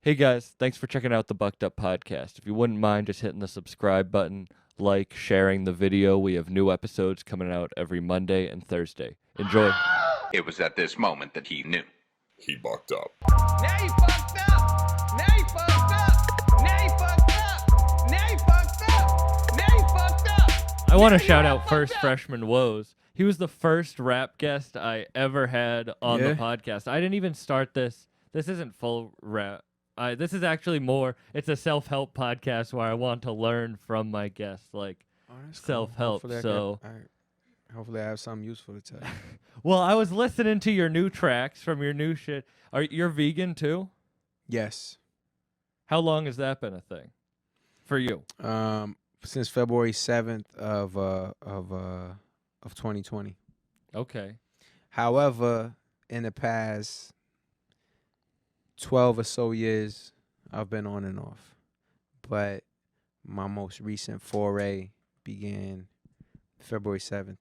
Hey guys, thanks for checking out the Bucked Up Podcast. If you wouldn't mind just hitting the subscribe button, like, sharing the video, we have new episodes coming out every Monday and Thursday. Enjoy. It was at this moment that he knew. He bucked up. Now you fucked up. Now you fucked up. Now you fucked up. Now you fucked up. Now you fucked up. I want to Now you shout all out fucked First up. Freshman Woes. He was the first rap guest I ever had on the Yeah? podcast. I didn't even start this. This isn't full rap. This is actually more, it's a self-help podcast where I want to learn from my guests, like self-help. Hopefully So, hopefully I have something useful to tell you. well, I was listening to your new tracks from your new shit. You're vegan too? Yes. How long has that been a thing for you? Since February 7th of 2020. Okay. However, in the past 12 or so years, I've been on and off. But my most recent foray began February 7th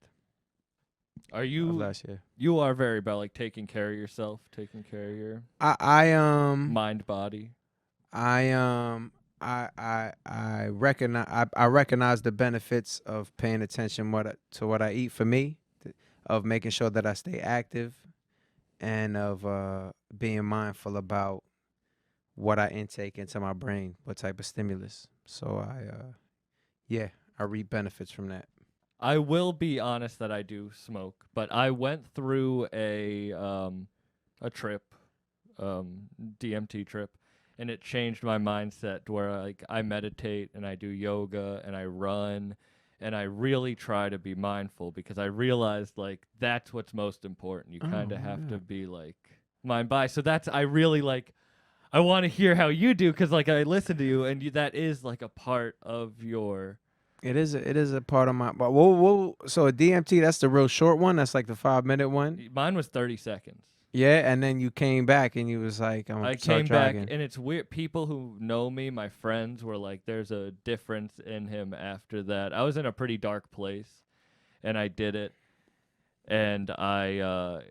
Are of you last year. you are very about like taking care of yourself, taking care of your I mind, body. I recognize the benefits of paying attention to what I eat for me, of making sure that I stay active, and of being mindful about what I intake into my brain, what type of stimulus. So I reap benefits from that. I will be honest that I do smoke, but I went through a trip, DMT trip, and it changed my mindset to where like I meditate and I do yoga and I run and I really try to be mindful because I realized like that's what's most important. You kind of have to be like mind by. So that's I really like. I want to hear how you do because like I listen to you and that is like a part of your. It is a part of my. But whoa. So a DMT, that's the real short one. That's like the 5-minute one. Mine was 30 seconds. Yeah, and then you came back and you was like, I'm I gonna start came back, jogging. and it's weird. People who know me, my friends, were like, "There's a difference in him after that." I was in a pretty dark place, and I did it, and I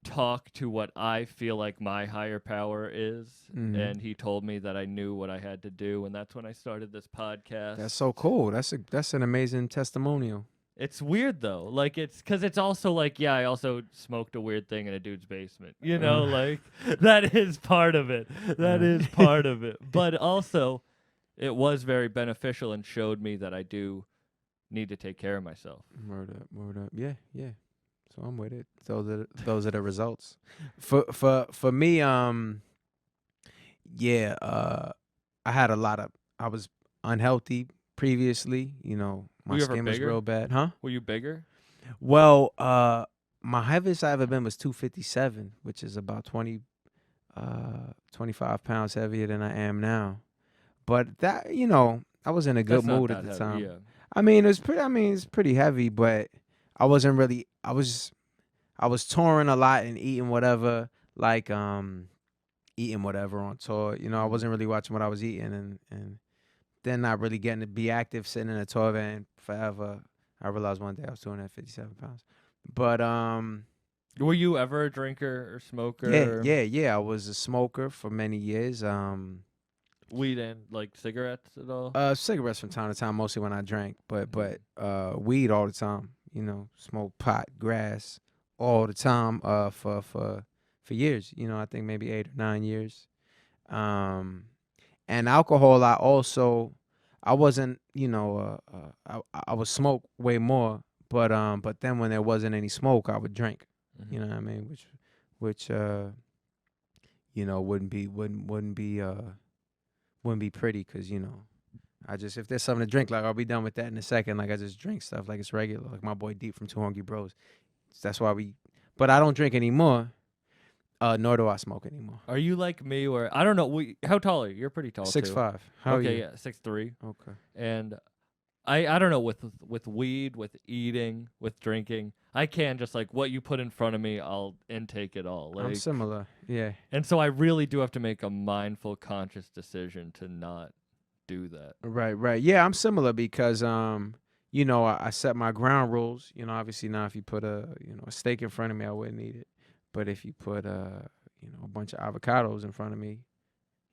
talked to what I feel like my higher power is, Mhm. and he told me that I knew what I had to do, and that's when I started this podcast. That's so cool. That's an amazing testimonial. It's weird though, like it's because it's also like I also smoked a weird thing in a dude's basement, you know, like that is part of it. That is part of it, but also it was very beneficial and showed me that I do need to take care of myself. Word up. Yeah. So I'm with it. Those are the results. For me, I had I was unhealthy previously, my Were you ever skin was bigger? real bad. Huh? Were you bigger? Well, my heaviest I ever been was 257, which is about 25 pounds heavier than I am now. But that, I was in a good That's not mood that at the heavy, time. Yeah. I mean, it's pretty heavy, but I wasn't really. I was touring a lot and eating whatever, like eating whatever on tour. I wasn't really watching what I was eating, and then not really getting to be active, sitting in a tour van forever. I realized one day I was 257 pounds. But Were you ever a drinker or smoker? yeah. I was a smoker for many years. Weed and like cigarettes at all? Cigarettes from time to time, mostly when I drank, but weed all the time. Smoke pot, grass all the time. For years. I think maybe 8 or 9 years. And alcohol, I wasn't. I would smoke way more, but then when there wasn't any smoke, I would drink. Mhm. You know what I mean? Which wouldn't be pretty because if there's something to drink, like I'll be done with that in a second. Like I just drink stuff like it's regular. Like my boy Deep from Two Hungry Bros. That's why but I don't drink anymore. Nor do I smoke anymore. Are you like me or I don't know, how tall are you? You're pretty tall. 6'5". How are okay, you? yeah, 6'3". Okay. And I don't know, with weed, with eating, with drinking, I can just like what you put in front of me, I'll intake it all. I'm Like, similar. Yeah. and so I really do have to make a mindful, conscious decision to not do that. Right. Yeah, I'm similar because I set my ground rules. Obviously now if you put a steak in front of me, I wouldn't eat it. But if you put a bunch of avocados in front of me,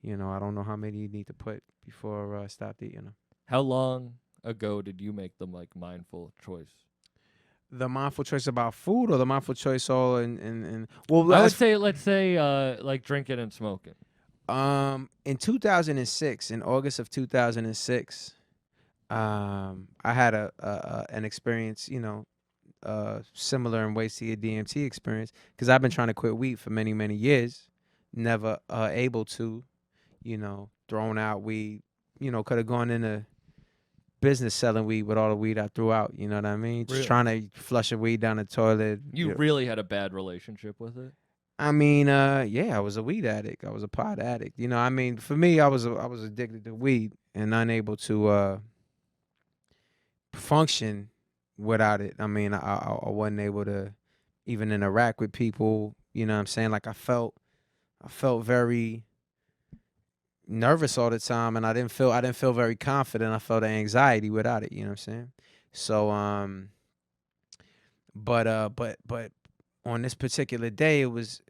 You know, I don't know how many you need to put before I stopped eating them. How long ago did you make them like mindful choice? The mindful choice about food, or the mindful choice all in well, I would as say, let's say, like drinking and smoking. in 2006, in August of 2006, I had an experience, you know, similar in ways to your DMT experience, because I've been trying to quit weed for many, many years, never able to, you know, thrown out weed, you know, could have gone into business selling weed with all the weed I threw out, you know what I mean? Just Really? trying to flush a weed down the toilet. You really had a bad relationship with it? I mean, yeah, I was a weed addict. I was a pot addict. You know, I mean, for me, I was addicted to weed and unable to function without it. I mean, I wasn't able to even interact with people. You know what I'm saying? Like I felt very nervous all the time, and I didn't feel very confident. I felt anxiety without it. You know what I'm saying? So but on this particular day, it was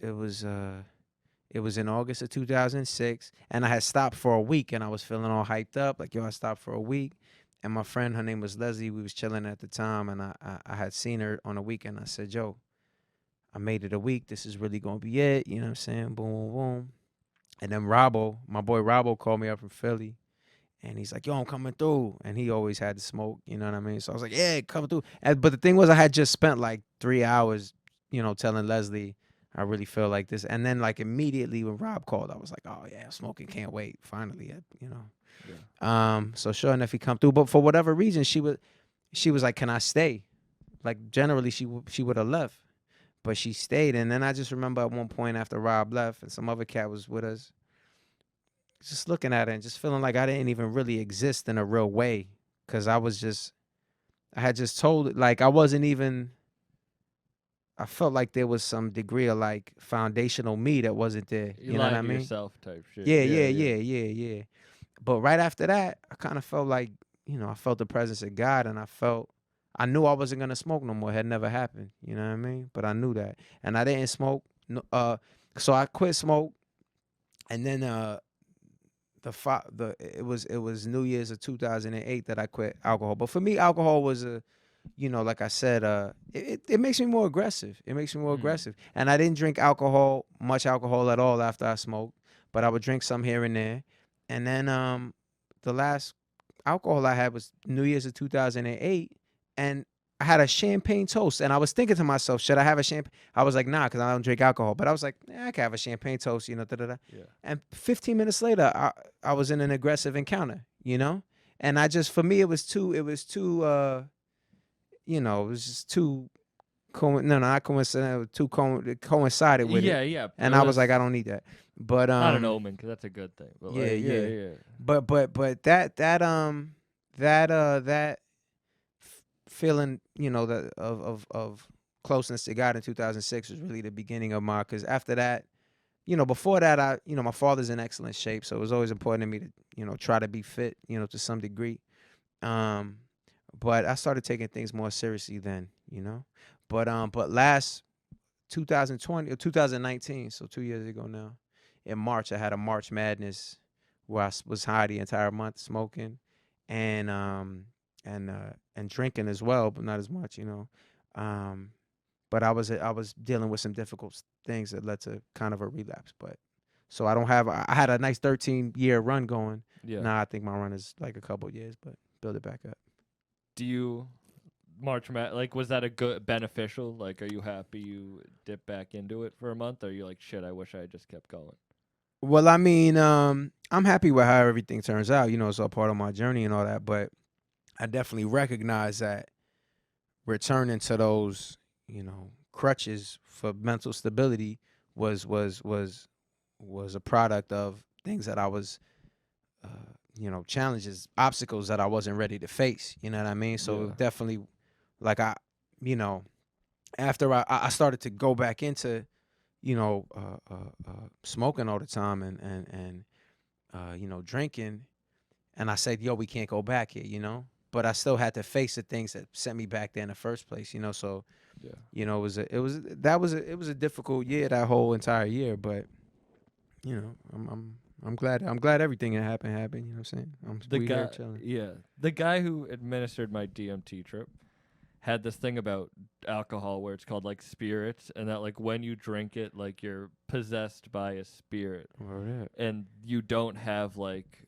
in August of 2006, and I had stopped for a week, and I was feeling all hyped up, like, yo, I stopped for a week. And my friend, her name was Leslie, we was chilling at the time, and I had seen her on a weekend. I said, yo, I made it a week. This is really going to be it. You know what I'm saying? Boom, boom, boom. And then Robbo, my boy Robbo, called me up from Philly, and he's like, yo, I'm coming through. And he always had to smoke, you know what I mean? So I was like, yeah, come through. But the thing was, I had just spent like 3 hours, you know, telling Leslie, I really feel like this. And then like immediately when Rob called, I was like, oh yeah, smoking, can't wait. Finally, you know. Yeah. So sure enough, he come through. But for whatever reason, she was like, can I stay? Like generally she would have left, but she stayed. And then I just remember at one point after Rob left and some other cat was with us, just looking at her and just feeling like I didn't even really exist in a real way. Cause I had just told it, like I wasn't even, I felt like there was some degree of like foundational me that wasn't there. You You know lied what I to mean? yourself type shit. Yeah. But right after that, I kind of felt like, you know, I felt the presence of God, and I knew I wasn't gonna smoke no more. It had never happened. You know what I mean? But I knew that, and I didn't smoke. So I quit smoke, and then it was New Year's of 2008 that I quit alcohol. But for me, alcohol was you know, like I said, it makes me more aggressive. It makes me more aggressive. And I didn't drink much alcohol at all after I smoked, but I would drink some here and there. And then the last alcohol I had was New Year's of 2008, and I had a champagne toast. And I was thinking to myself, should I have a champagne? I was like, nah, because I don't drink alcohol. But I was like, I can have a champagne toast, you know, da-da-da. Yeah. And 15 minutes later, I was in an aggressive encounter, you know? And for me, it was too, you know, it was just too, not coincidental, coincided with it. Yeah. And I was like, I don't need that. But not an omen, because that's a good thing. But Yeah, like, yeah. But that feeling, you know, that of closeness to God in 2006 was really the beginning of because after that, you know, before that, my father's in excellent shape, so it was always important to me to, you know, try to be fit, you know, to some degree. But I started taking things more seriously then, you know. But last 2020 or 2019, so 2 years ago now, in March, I had a March Madness where I was high the entire month smoking and drinking as well, but not as much, you know. But I was dealing with some difficult things that led to kind of a relapse. But so I had a nice 13-year run going. Yeah. Now I think my run is like a couple years, but build it back up. Do you like, was that a good beneficial? Like, are you happy you dipped back into it for a month? Or are you like, shit, I wish I had just kept going? Well, I mean, I'm happy with how everything turns out. You know, it's all part of my journey and all that. But I definitely recognize that returning to those, you know, crutches for mental stability was a product of things that I was, you know, challenges, obstacles that I wasn't ready to face. You know what I mean? So Yeah. definitely, like you know, after I started to go back into, you know, smoking all the time and you know, drinking, and I said, yo, we can't go back here, you know. But I still had to face the things that sent me back there in the first place, you know. So, Yeah. you know, it was a difficult year, that whole entire year. But you know, I'm glad everything that happened. You know what I'm saying? The We guy, here chilling. the guy who administered my DMT trip had this thing about alcohol where it's called like spirits, and that like when you drink it, like you're possessed by a spirit, and you don't have like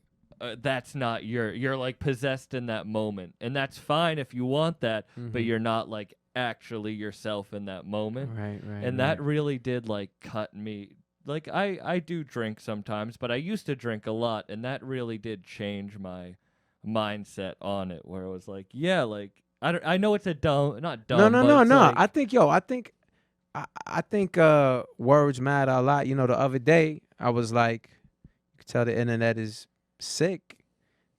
that's not you're like possessed in that moment, and that's fine if you want that, but you're not like actually yourself in that moment. Right. And that really did like cut me. Like I do drink sometimes, but I used to drink a lot, and that really did change my mindset on it, where it was like, yeah, like I know it's a dumb, not dumb. No. But it's like, I think words matter a lot. You know, the other day I was like, you can tell the internet is sick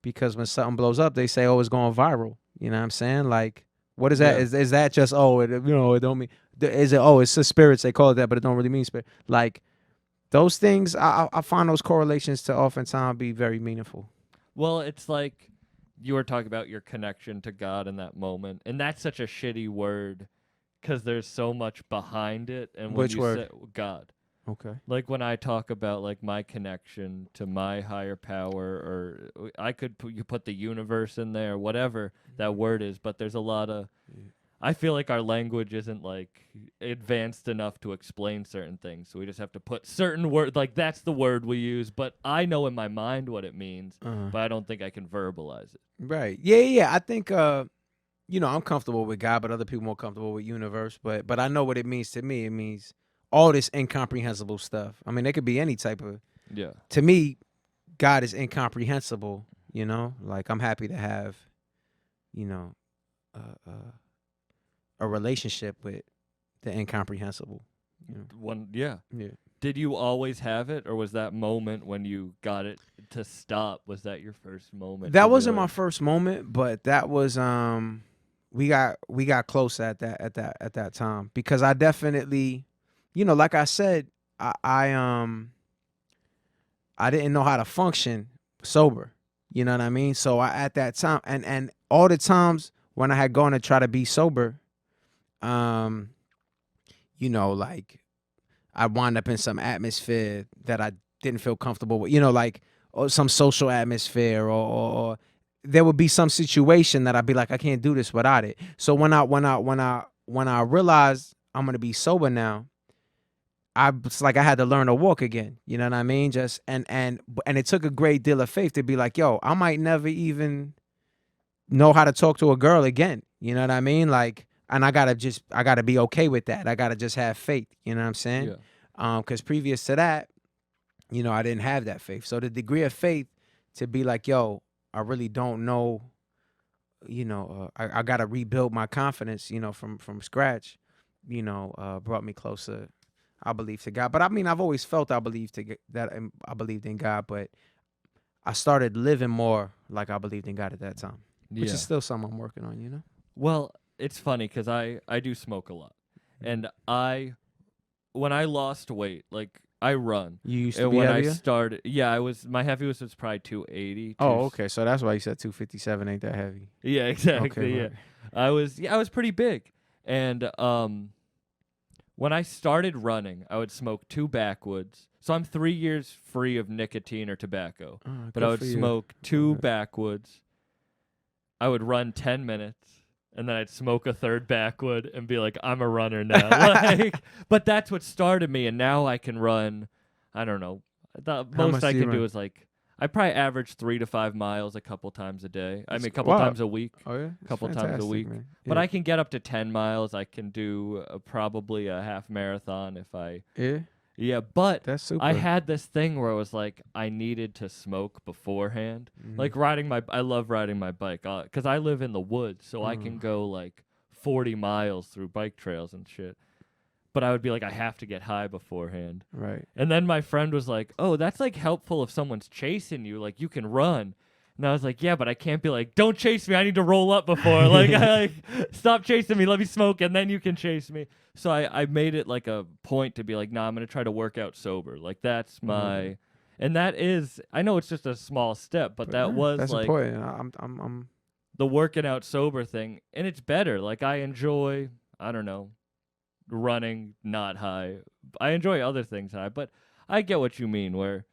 because when something blows up, they say, oh, it's going viral. You know what I'm saying? Like, what is that? Yeah. Is that just, oh, it don't mean, is it, oh, it's the spirits, they call it that, but it don't really mean spirit. Like, those things, I find those correlations to oftentimes be very meaningful. well, it's like you were talking about your connection to God in that moment, and that's such a shitty word because there's so much behind it. And when Which you word? say God, Okay. like when I talk about like my connection to my higher power, or I could you put the universe in there, whatever that word is, but there's a lot of I feel like our language isn't like advanced enough to explain certain things, so we just have to put certain words, like that's the word we use, but I know in my mind what it means, but I don't think I can verbalize it. Right. Yeah. I think I'm comfortable with God, but other people more comfortable with universe. But I know what it means to me. It means all this incomprehensible stuff. I mean, it could be any type of. Yeah. To me, God is incomprehensible. You know, like I'm happy to have, you know, a relationship with the incomprehensible. You know? Yeah. Did you always have it, or was that moment when you got it to stop? Was that your first moment? That wasn't my first moment, but that was we got close at that time because I definitely, like I said, I didn't know how to function sober. You know what I mean? So at that time and all the times when I had gone to try to be sober, like I wound up in some atmosphere that I didn't feel comfortable with, like or some social atmosphere or there would be some situation that I'd be like, I can't do this without it. So when I realized I'm gonna be sober now, it's like I had to learn to walk again. You know what I mean? Just and it took a great deal of faith to be like, yo, I might never even know how to talk to a girl again. You know what I mean? Like, and I gotta be okay with that. I gotta just have faith. You know what I'm saying? Yeah. Because previous to that, I didn't have that faith. So the degree of faith to be like, yo, I really don't know. I gotta rebuild my confidence. From scratch. Brought me closer, I believe, to God. But I mean, I've always felt I believed I believed in God, but I started living more like I believed in God at that time, which is still something I'm working on. Well, it's funny because I do smoke a lot, and when I lost weight, like I run. You used to and be when heavier? I started, my heaviest was probably 280. Oh, okay. So that's why you said 257 ain't that heavy. Yeah, exactly. Okay, Yeah, right. I was pretty big, and when I started running, I would smoke 2 backwoods. So I'm 3 years free of nicotine or tobacco, but I would smoke 2 backwoods. I would run 10 minutes. And then I'd smoke a 3rd backwood and be like, I'm a runner now. But that's what started me, and now I can run, I don't know. The most I can do is like, I probably average 3 to 5 miles a couple times a day. I mean, a couple times a week. Oh, yeah? A couple times a week. Man. But I can get up to 10 miles. I can do probably a half marathon if I... Yeah? Yeah, but That's super. I had this thing where it was like I needed to smoke beforehand. Like I love riding my bike because I live in the woods, so I can go like 40 miles through bike trails and shit. But I would be like, I have to get high beforehand. Right. And then my friend was like, oh, that's like helpful if someone's chasing you, like you can run. And I was like, yeah, but I can't be like, don't chase me. I need to roll up before. Stop chasing me. Let me smoke, and then you can chase me. So I made it like a point to be like, nah, I'm going to try to work out sober. Like, that's my... And that is... I know it's just a small step, but that was that's like... important. I'm the working out sober thing. And it's better. Like, I enjoy, I don't know, running not high. I enjoy other things high, but I get what you mean, where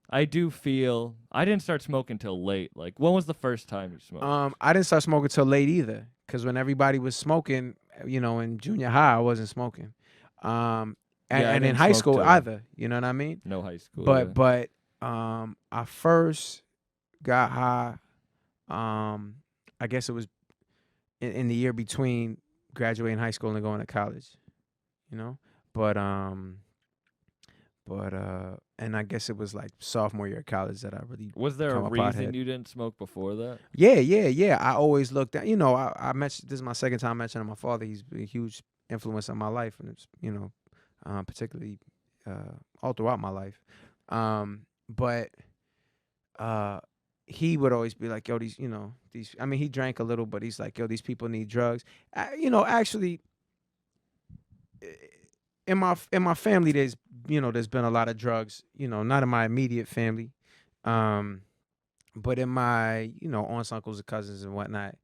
I do feel I didn't start smoking till late. Like, when was the first time you smoked? I didn't start smoking till late either, because when everybody was smoking, in junior high, I wasn't smoking. Yeah, I And in didn't high smoke school till either. You know what I mean? no high school. But yeah. but I first got high. I guess it was in the year between graduating high school and going to college. You know, but and I guess it was like sophomore year of college that I really Was there a become a reason pothead. you didn't smoke before that? Yeah. I always looked at, I mentioned, this is my second time mentioning my father. He's a huge influence on my life, and it's, particularly all throughout my life. But he would always be like, yo, I mean, he drank a little, but he's like, yo, these people need drugs. Actually, in my family, there's been a lot of drugs, not in my immediate family. But in my, aunts, uncles, and cousins and whatnot,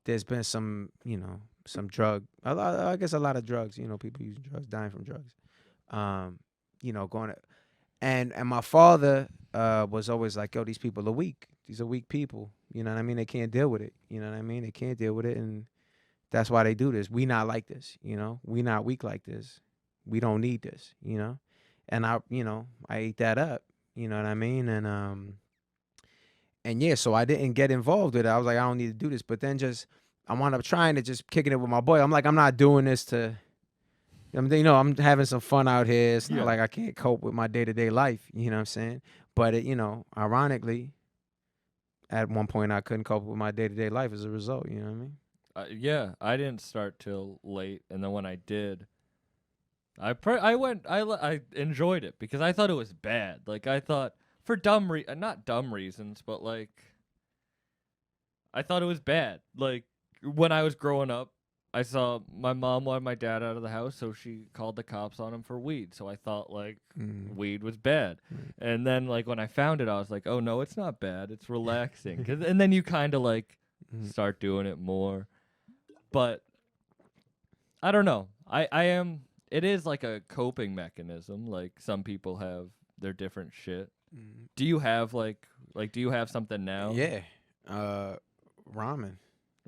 there's been some, some I guess a lot of drugs, people using drugs, dying from drugs. Going to, and my father was always like, yo, these people are weak. These are weak people. You know what I mean? They can't deal with it. You know what I mean? They can't deal with it, and that's why they do this. We not like this, We not weak like this. We don't need this, And I ate that up. You know what I mean? And yeah, so I didn't get involved with it. I was like, I don't need to do this. But then I wound up trying to just kicking it with my boy. I'm like, I'm not doing this to, I'm having some fun out here. It's not like I can't cope with my day-to-day life. You know what I'm saying? But ironically, at one point I couldn't cope with my day-to-day life as a result. You know what I mean? Yeah, I didn't start till late, and then when I did, I enjoyed it because I thought it was bad. Like, I thought for not dumb reasons, but like I thought it was bad. Like, when I was growing up, I saw my mom wanted my dad out of the house, so she called the cops on him for weed. So I thought like weed was bad. And then like when I found it, I was like, oh no, it's not bad. It's relaxing. And then you kind of like start doing it more. But I don't know. It is like a coping mechanism. Like, some people have their different shit. Do you have do you have something now? Yeah. Ramen.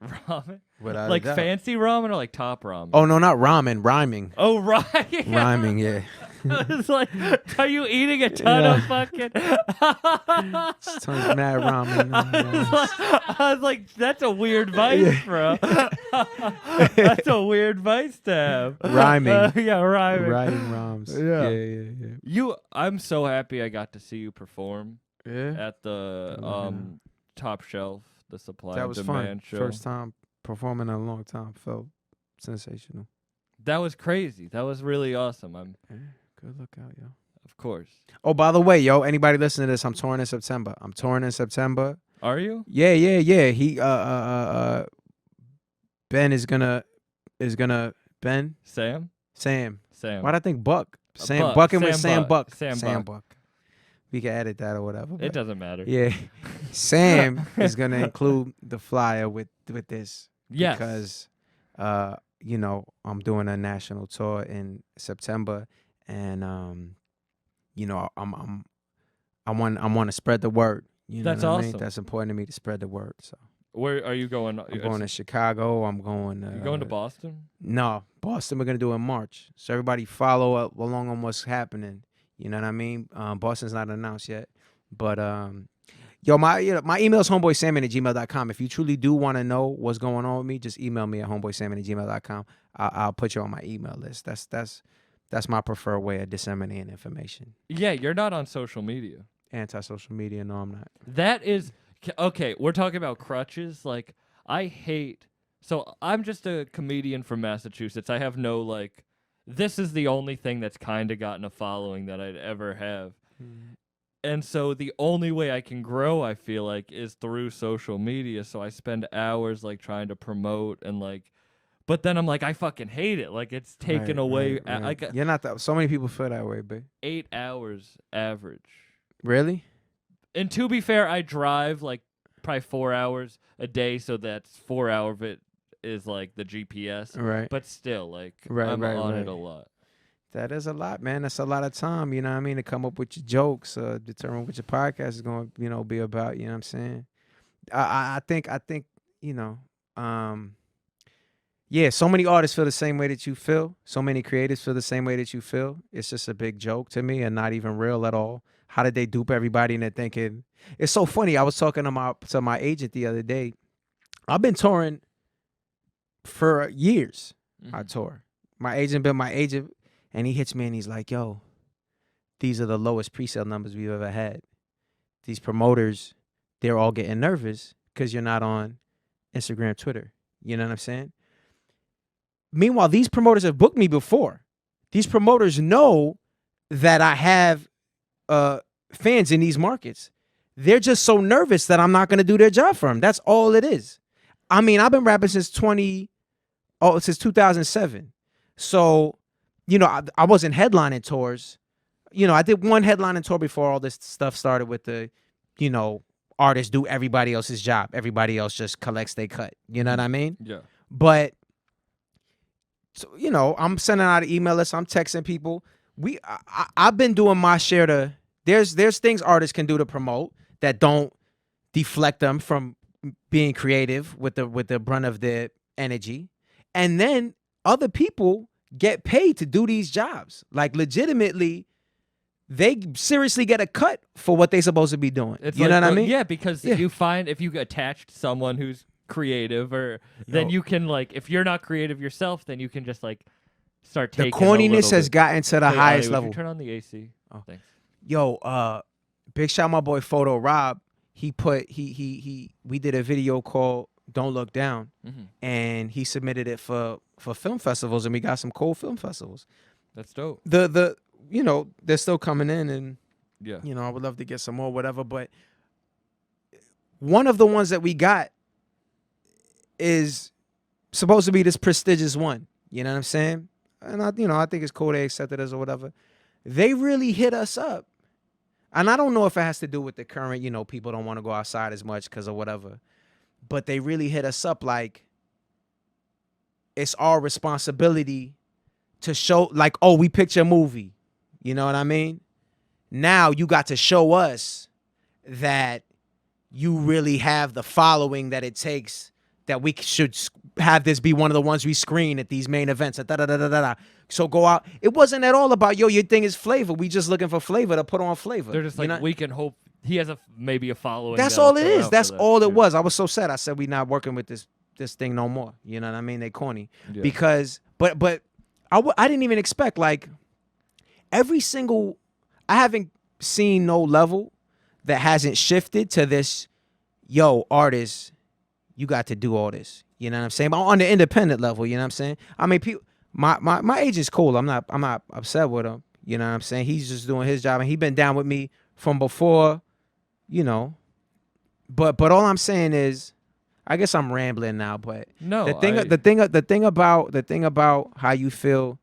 Ramen? Without Like a doubt. fancy ramen or like top ramen? Oh no, not ramen, rhyming. Oh, right. Rhyming, yeah. It's like, are you eating a ton of fucking? It's tons of mad ramen. I was like, that's a weird vice, bro. That's a weird vice to have. Rhyming. Yeah, rhyming. Writing rhymes. Yeah. I'm so happy I got to see you perform Yeah. at the Top Shelf, the Supply That and was Demand fun. show. First time performing in a long time. Felt sensational. That was crazy. That was really awesome. Yeah. Good lookout, yo. Of course. Oh, by the way, yo, anybody listening to this, I'm touring in September. Are you? Yeah. He Ben is gonna Ben? Sam. Why'd I think Buck? Sam Buck. Bucking with Sam Sam Buck. Buck. Sam Buck. We can edit that or whatever. It but doesn't matter. yeah. Sam is gonna include the flyer with this. Yes. Because I'm doing a national tour in September, and I want to spread the word. You know That's what I awesome. mean? That's important to me to spread the word. So Where are you going? I'm going to Chicago. I'm going. You going to Boston? No, Boston. We're gonna do in March. So everybody follow up along on what's happening. You know what I mean? Boston's not announced yet, but my email is homeboysandman@gmail.com. If you truly do want to know what's going on with me, just email me at homeboysandman@gmail.com. I'll put you on my email list. That's my preferred way of disseminating information. Yeah, you're not on social media. Anti-social media? No, I'm not. That is okay. We're talking about crutches. Like, I hate. So I'm just a comedian from Massachusetts. I have no like. This is the only thing that's kind of gotten a following that I'd ever have. And so the only way I can grow, I feel like, is through social media. So I spend hours like trying to promote and like, but then I'm like, I fucking hate it. Like, it's taken away. Right. Like, You're not that. So many people feel that way, babe. 8 hours average. Really? And to be fair, I drive like probably 4 hours a day. So that's 4 hours of it is like the GPS. Right. But still, like, Right, I'm right, on right. it a lot. That is a lot, man. That's a lot of time, you know what I mean, to come up with your jokes, determine what your podcast is going to, be about, you know what I'm saying? I think, you know, yeah, so many artists feel the same way that you feel. So many creators feel the same way that you feel. It's just a big joke to me and not even real at all. How did they dupe everybody into thinking? It's so funny. I was talking to my agent the other day. I've been touring for years. I tour. My agent, and he hits me and he's like, yo, these are the lowest pre-sale numbers we've ever had. These promoters, they're all getting nervous because you're not on Instagram, Twitter. You know what I'm saying? Meanwhile, these promoters have booked me before. These promoters know that I have fans in these markets. They're just so nervous that I'm not going to do their job for them. That's all it is. I mean, I've been rapping since 2007. So, you know, I wasn't headlining tours. You know, I did one headlining tour before all this stuff started with the, you know, artists do everybody else's job. Everybody else just collects their cut. You know what I mean? Yeah. But, so, you know, I'm sending out an email list. I'm texting people. I've been doing my share to, there's things artists can do to promote that don't deflect them from being creative with the brunt of their energy. And then other people get paid to do these jobs. Like, legitimately, they seriously get a cut for what they're supposed to be doing. It's you know what I mean? Yeah, because you find if you attach someone who's creative, or then you can, like, if you're not creative yourself, then you can just, like, start The taking corniness has gotten to the highest Would level. you turn on the AC. Oh. Thanks. Yo, big shout out my boy Photo Rob. He we did a video called Don't Look Down, and he submitted it for film festivals, and we got some cool film festivals. That's dope. The you know, they're still coming in, and Yeah. you know, I would love to get some more, whatever. But one of the ones that we got is supposed to be this prestigious one. You know what I'm saying? And I think it's cool they accepted us or whatever. They really hit us up. And I don't know if it has to do with the current, you know, people don't want to go outside as much because of whatever. But they really hit us up like it's our responsibility to show, like, oh, we picked your movie. You know what I mean? Now you got to show us that you really have the following that it takes, that we should have this be one of the ones we screen at these main events. So go out. It wasn't at all about, yo, your thing is flavor. We just looking for flavor to put on flavor. They're just like, we can hope he has maybe a following. That's that'll all it come is. out That's for that. all it was. I was so sad. I said we not working with this thing no more. You know what I mean? They corny. Yeah. Because, but I didn't even expect, like, every single, I haven't seen no level that hasn't shifted to this, yo, artists, you got to do all this. You know what I'm saying? But on the independent level, you know what I'm saying? I mean, people, my agent's cool. I'm not upset with him. You know what I'm saying? He's just doing his job, and he been down with me from before, you know. But all I'm saying is, I guess I'm rambling now, but No, the thing about how you feel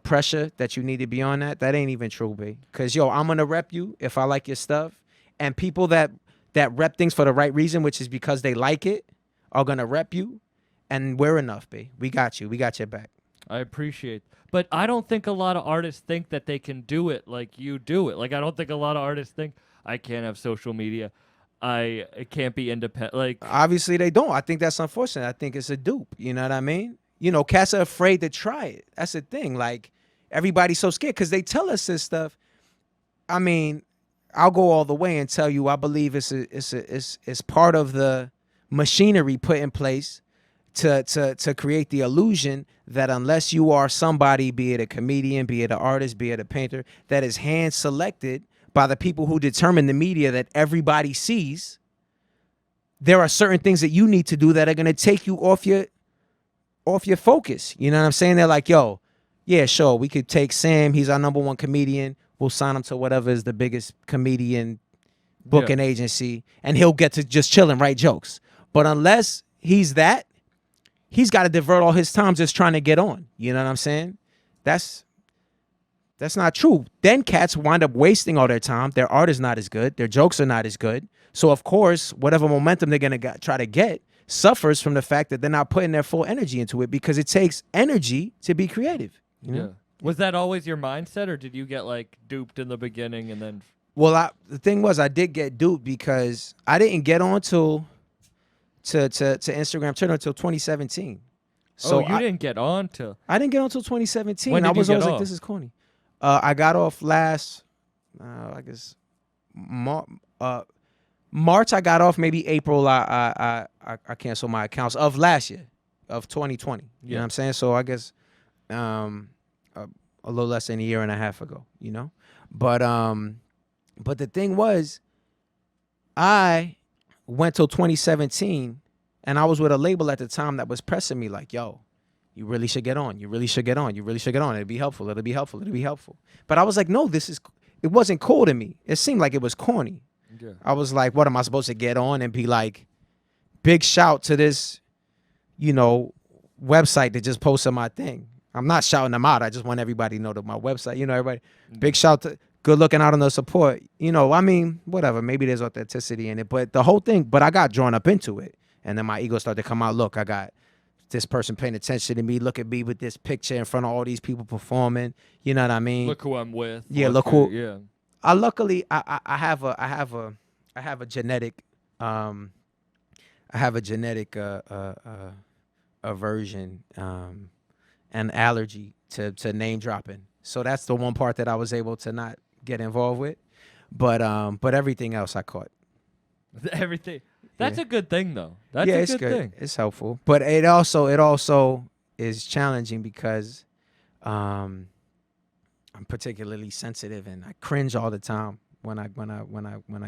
pressure that you need to be on that ain't even true, babe. Cause yo, I'm gonna rep you if I like your stuff, and people that rep things for the right reason, which is because they like it, are gonna rep you, and we're enough, babe. We got you. We got your back. I appreciate, but I don't think a lot of artists think that they can do it like you do it. Like, I don't think a lot of artists think I can't have social media. It can't be independent. Like, obviously they don't. I think that's unfortunate. I think it's a dupe. You know what I mean? You know, cats are afraid to try it. That's the thing. Like, everybody's so scared because they tell us this stuff. I mean, I'll go all the way and tell you I believe it's part of the machinery put in place to create the illusion that unless you are somebody, be it a comedian, be it an artist, be it a painter, that is hand selected by the people who determine the media that everybody sees, there are certain things that you need to do that are going to take you off your focus. You know what I'm saying? They're like, yo, yeah, sure, we could take Sam. He's our number one comedian. We'll sign him to whatever is the biggest comedian booking agency, and he'll get to just chill and write jokes. But unless he's that, he's got to divert all his time just trying to get on. You know what I'm saying? That's not true. Then cats wind up wasting all their time. Their art is not as good. Their jokes are not as good. So, of course, whatever momentum they're going to try to get suffers from the fact that they're not putting their full energy into it, because it takes energy to be creative. You know? Was that always your mindset, or did you get like duped in the beginning and then? Well, the thing was, I did get duped because I didn't get on to Instagram Twitter until 2017. So you didn't get on to. I didn't get on until 2017. When did I was you always get like, off? this is corny. I got off last, I guess, March. I got off. Maybe April. I canceled my accounts of last year, of 2020. You know what I'm saying? So I guess, a little less than a year and a half ago. You know, but the thing was, I went till 2017, and I was with a label at the time that was pressing me like, yo, you really should get on. You really should get on. You really should get on. It'll be helpful. It'll be helpful. It'll be helpful. But I was like, no, it wasn't cool to me. It seemed like it was corny. Yeah. I was like, what am I supposed to get on and be like, big shout to this, website that just posted my thing. I'm not shouting them out. I just want everybody to know that my website, everybody, big shout to good looking out on the support. I mean, whatever. Maybe there's authenticity in it, but the whole thing, but I got drawn up into it. And then my ego started to come out. Look, I got this person paying attention to me. Look at me with this picture in front of all these people performing. You know what I mean? Look who I'm with. Yeah, look who. Yeah. I luckily I have a genetic aversion and allergy to name dropping. So that's the one part that I was able to not get involved with. But everything else I caught. Everything. That's Yeah. a good thing, though. That's It's a good thing. It's helpful, but it also is challenging because I'm particularly sensitive and I cringe all the time when I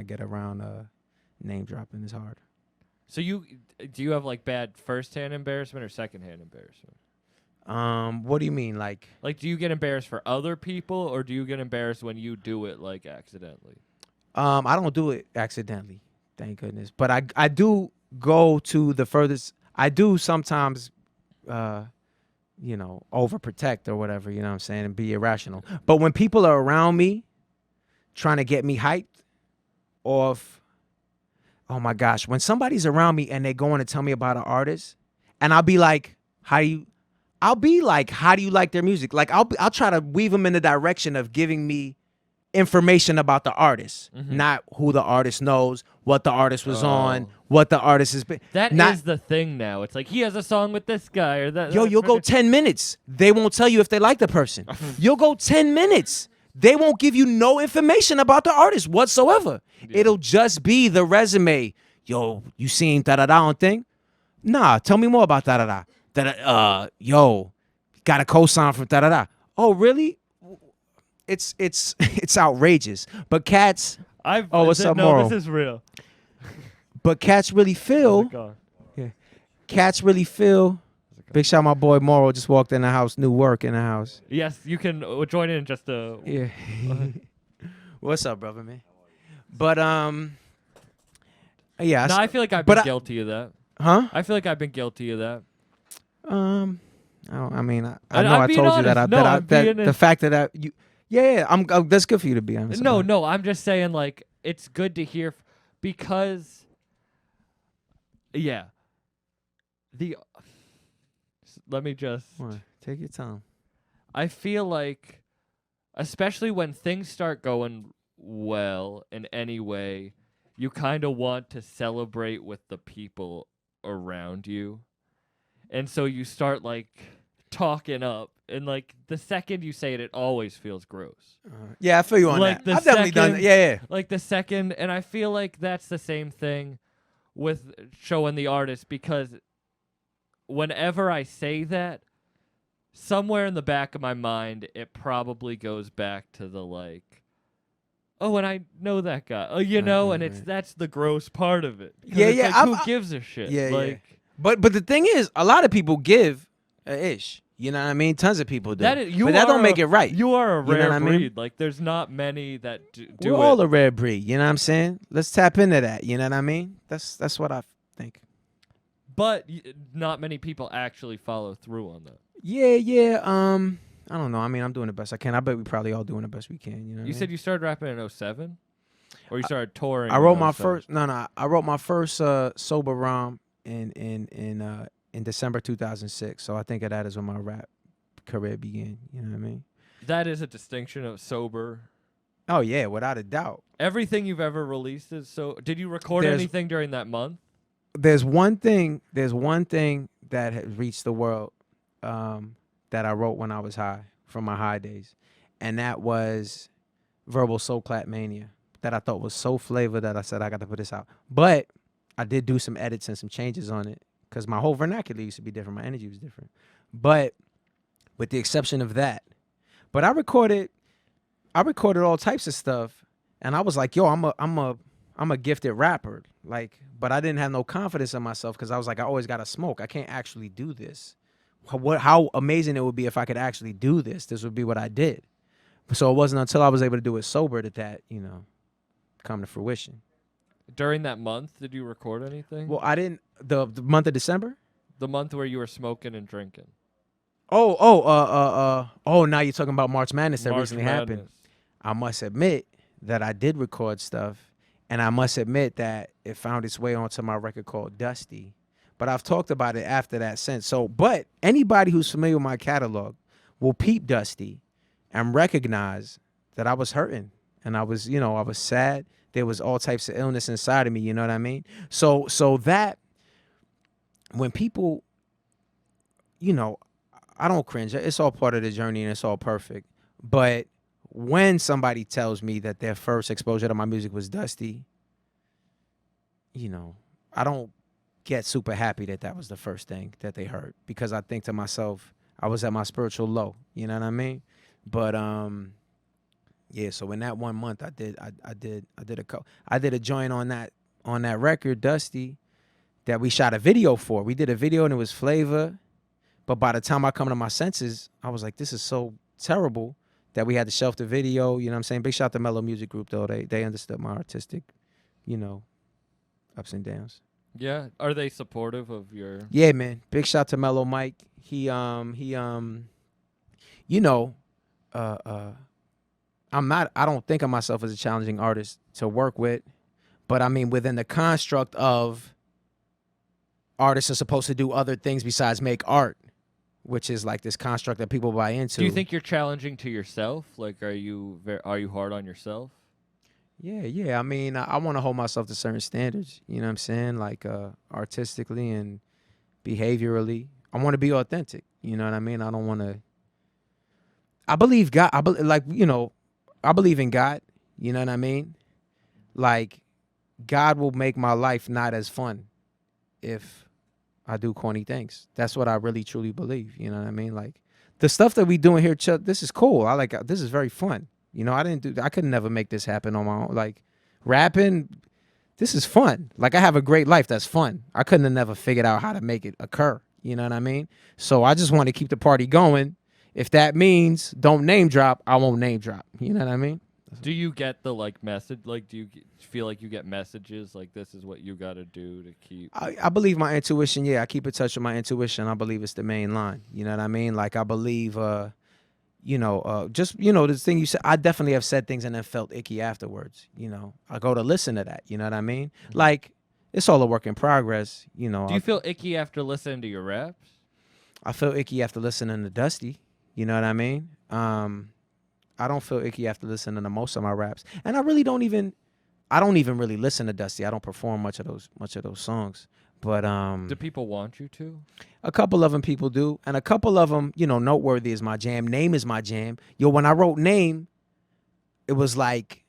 get around name dropping. It's hard. So do you have like bad first-hand embarrassment or second-hand embarrassment? What do you mean, like? Like, do you get embarrassed for other people, or do you get embarrassed when you do it like accidentally? I don't do it accidentally, thank goodness. But I do go to the furthest. I do sometimes, overprotect or whatever, you know what I'm saying, and be irrational. But when people are around me trying to get me hyped off, oh my gosh, when somebody's around me and they're going to tell me about an artist, and I'll be like, how do you like their music? Like I'll try to weave them in the direction of giving me information about the artist, not who the artist knows, what the artist was on, what the artist has been. That is the thing now. It's like, he has a song with this guy or that. You'll go 10 minutes. They won't tell you if they like the person. You'll go 10 minutes. They won't give you no information about the artist whatsoever. Yeah. It'll just be the resume. Yo, you seen da-da-da on thing? Nah, tell me more about da-da-da. Yo, got a cosign from da-da-da. Oh, really? It's outrageous. But cats. What's up, Moro? No, this is real. But cats really feel. Cats really feel. Big shout out my boy Moro just walked in the house. New work in the house. Yes, you can join in just a. Yeah. What's up, brother, man? But yeah. No, I feel like I've been guilty of that. Huh? I feel like I've been guilty of that. I know I'm I being told you honest. that the fact that you. Yeah, I'm that's good for you to be honest. No, I'm just saying, like, it's good to hear because, yeah. Let me just take your time. I feel like, especially when things start going well in any way, you kind of want to celebrate with the people around you, and so you start like talking up. And, like, the second you say it, it always feels gross. Yeah, I feel you on like that. I've definitely done that. Yeah. Like, the second, and I feel like that's the same thing with showing the artist, because whenever I say that, somewhere in the back of my mind, it probably goes back to the, like, oh, and I know that guy. Oh, and that's the gross part of it. Yeah. Like, who gives a shit? Yeah, like, yeah. But the thing is, a lot of people give a ish. You know what I mean? Tons of people do. But that don't make it right. You are a rare breed. I mean? Like, there's not many that do We're all a rare breed. You know what I'm saying? Let's tap into that. You know what I mean? That's what I think. But not many people actually follow through on that. Yeah. I don't know. I mean, I'm doing the best I can. I bet we probably all doing the best we can. You know. You said you started rapping in 2007, or you started touring. I wrote my first. No. I wrote my first sober rhyme in December 2006. So I think of that as when my rap career began. You know what I mean? That is a distinction of sober. Oh yeah, without a doubt. Everything you've ever released is so. Did you record There's- anything during that month? There's one thing that has reached the world that I wrote when I was high, from my high days, and that was Verbal Soul Clap Mania, that I thought was so flavor that I said I got to put this out. But I did do some edits and some changes on it because my whole vernacular used to be different. My energy was different. But with the exception of that, but I recorded all types of stuff, and I was like, yo, I'm a gifted rapper, like, but I didn't have no confidence in myself because I was like, I always gotta smoke. I can't actually do this. How amazing it would be if I could actually do this. This would be what I did. So it wasn't until I was able to do it sober that come to fruition. During that month, did you record anything? Well, I didn't. The month of December. The month where you were smoking and drinking. Oh, now you're talking about March Madness that March recently happened. Madness. I must admit that I did record stuff, and I must admit that it found its way onto my record called Dusty. But I've talked about it after that since. So, but anybody who's familiar with my catalog will peep Dusty and recognize that I was hurting, and I was sad. There was all types of illness inside of me, you know what I mean? So that when people, I don't cringe. It's all part of the journey and it's all perfect. But when somebody tells me that their first exposure to my music was Dusty, I don't get super happy that was the first thing that they heard, because I think to myself, I was at my spiritual low, you know what I mean? But yeah, so in that 1 month I did a joint on that record, Dusty, that we shot a video for. We did a video and it was flavor, but by the time I come to my senses, I was like, this is so terrible that we had to shelf the video, you know what I'm saying? Big shout out to Mellow Music Group though. They understood my artistic, ups and downs. Yeah, are they supportive of your? Yeah, man. Big shout out to Mellow Mike. I don't think of myself as a challenging artist to work with, but I mean, within the construct of artists are supposed to do other things besides make art, which is like this construct that people buy into. Do you think you're challenging to yourself? Like, are you hard on yourself? Yeah. I mean, I want to hold myself to certain standards, you know what I'm saying? Like artistically and behaviorally. I want to be authentic, you know what I mean? I don't want to. I believe God. I believe in God, you know what I mean? Like, God will make my life not as fun if I do corny things. That's what I really truly believe, you know what I mean? Like, the stuff that we doing here, Chuck, this is cool. This is very fun. I could never make this happen on my own. Like, rapping, this is fun. Like, I have a great life that's fun. I couldn't have never figured out how to make it occur, you know what I mean? So I just want to keep the party going. If that means don't name drop, I won't name drop. You know what I mean? Do you get the message? Like, do you feel like you get messages like this is what you got to do to keep? I believe my intuition. Yeah, I keep in touch with my intuition. I believe it's the main line. You know what I mean? Like, I believe, this thing you said. I definitely have said things and then felt icky afterwards. I go to listen to that. You know what I mean? Mm-hmm. Like, it's all a work in progress. Do you feel icky after listening to your raps? I feel icky after listening to Dusty. You know what I mean? I don't feel icky after listening to most of my raps, and I don't even really listen to Dusty. I don't perform much of those songs. But do people want you to? A couple of them people do, and a couple of them, Noteworthy is my jam. Name is my jam. Yo, when I wrote Name, it was like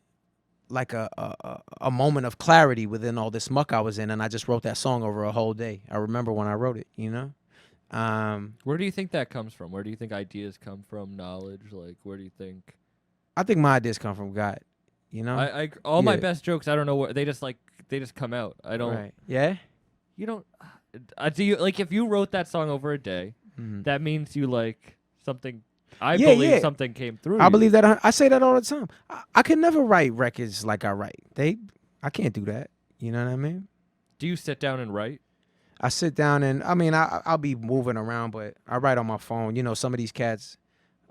a moment of clarity within all this muck I was in, and I just wrote that song over a whole day. I remember when I wrote it. Where do you think that comes from? Where do you think ideas come from? Knowledge? Like, where do you think? I think my ideas come from God. All my best jokes, I don't know where they just come out. I don't. Right. Yeah. You don't. Do you like if you wrote that song over a day? Mm-hmm. That means you like something. I believe something came through. I believe that. I say that all the time. I can never write records like I write. I can't do that. You know what I mean? Do you sit down and write? I sit down and I'll be moving around, but I write on my phone. Some of these cats.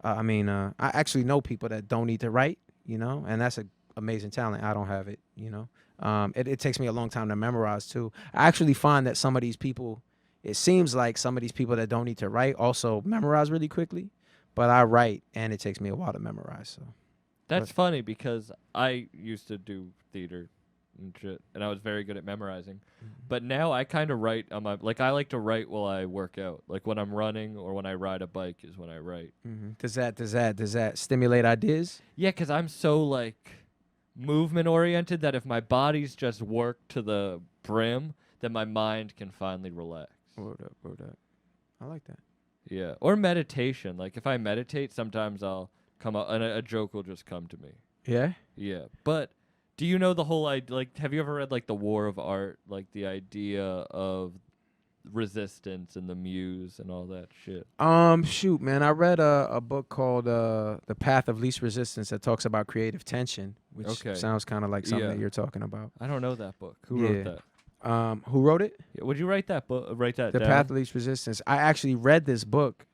I actually know people that don't need to write. And that's an amazing talent. I don't have it. It takes me a long time to memorize too. I actually find that some of these people, it seems like some of these people that don't need to write also memorize really quickly. but I write, and it takes me a while to memorize. So That's funny because I used to do theater and shit, and I was very good at memorizing. But now I kind of write on my I like to write while I work out. Like when I'm running or when I ride a bike is when I write. does that stimulate ideas? Yeah, because I'm so like movement oriented that if my body's just worked to the brim, then my mind can finally relax. Word up. I like that. Yeah, or meditation. Like if I meditate, sometimes I'll come up and a joke will just come to me. Yeah. Yeah, but do you know the whole have you ever read like The War of Art, like the idea of resistance and the muse and all that shit? Shoot, man, I read a book called The Path of Least Resistance that talks about creative tension, which sounds kind of like something that you're talking about. I don't know that book. Who wrote that? Who wrote it? Yeah, would you write that book? Write that The down? Path of Least Resistance. I actually read this book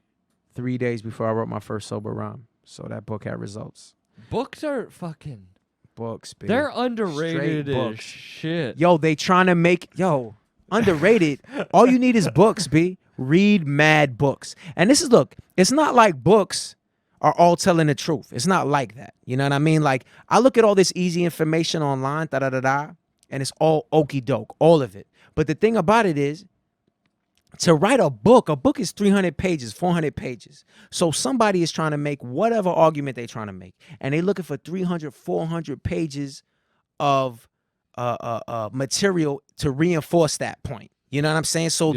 3 days before I wrote my first sober rhyme, so that book had results. Books are fucking. Books, baby. They're underrated as books. shit. Yo, they trying to make underrated. All you need is books, B. Read mad books. And this is it's not like books are all telling the truth. It's not like that. You know what I mean? Like I look at all this easy information online, and it's all okie doke, all of it. But the thing about it is, to write a book is 300 pages, 400 pages. So somebody is trying to make whatever argument they're trying to make. And they're looking for 300, 400 pages of material to reinforce that point. You know what I'm saying? So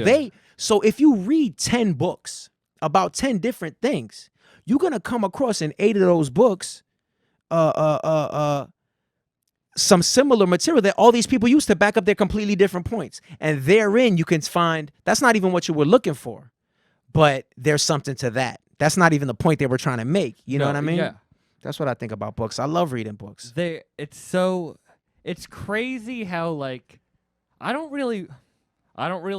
so if you read 10 books about 10 different things, you're going to come across in 8 of those books some similar material that all these people use to back up their completely different points. And therein you can find, that's not even what you were looking for, but there's something to that. That's not even the point they were trying to make. You know what I mean? Yeah. That's what I think about books. I love reading books. It's crazy how like I don't really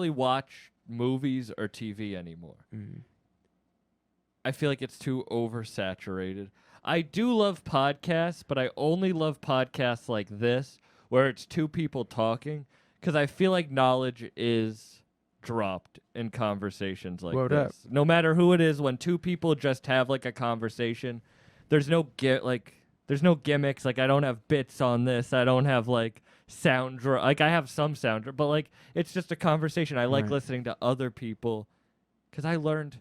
watch movies or TV anymore. I feel like it's too oversaturated. I do love podcasts, but I only love podcasts like this, where it's two people talking, because I feel like knowledge is dropped in conversations like this. No matter who it is, when two people just have like a conversation, there's no gimmicks. Like I don't have bits on this. I don't have like sound. Like I have some sound, but like it's just a conversation. I like listening to other people, because I learned.